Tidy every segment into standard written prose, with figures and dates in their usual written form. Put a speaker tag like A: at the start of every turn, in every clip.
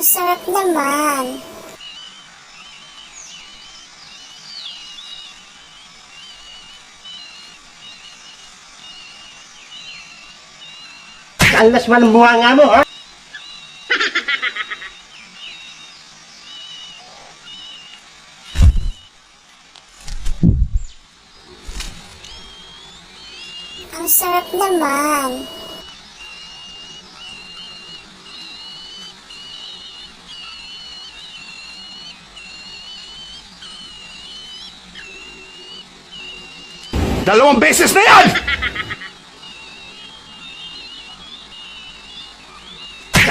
A: Ang sarap naman.
B: Ang lasman ng buhanga mo, ha?
A: Ang sarap naman.
C: Dalawang beses na yan!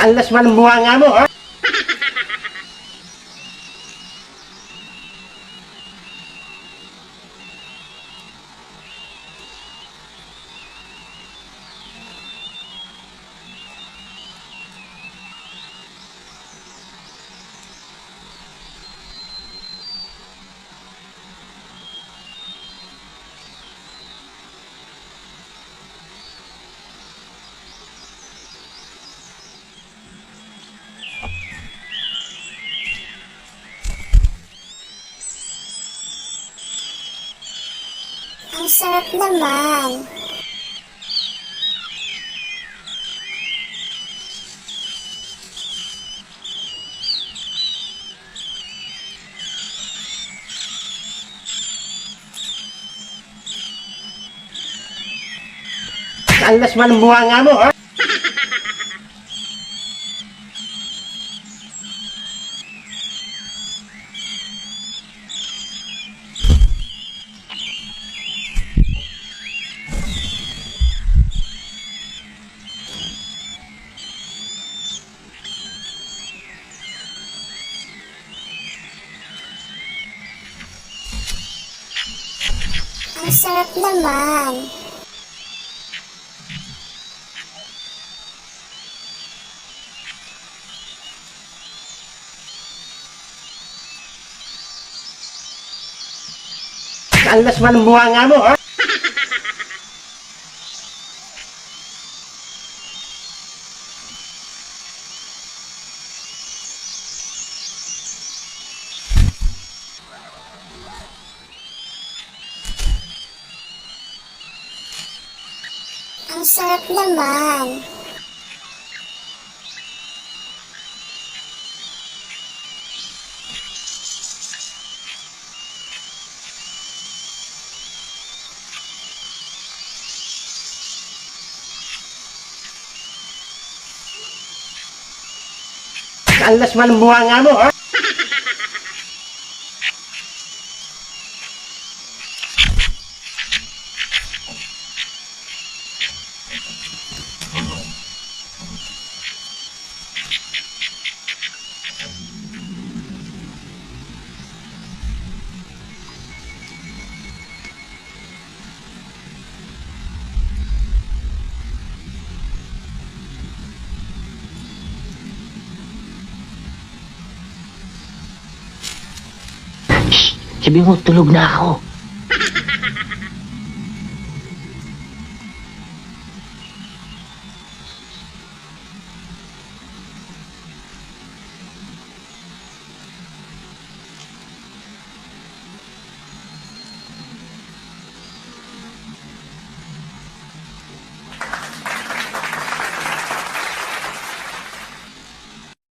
B: Ang lasman ng buhanga mo, ha?
A: Ang sarap naman.
B: Ang lasman ng buhanga mo, ha?
A: Ang sarap naman.
B: Ang lasman ng buhanga mo, ha?
A: Ang sarap naman.
B: Ang lasman ng buhanga mo, ha?
D: Sabi mo, tulog na ako.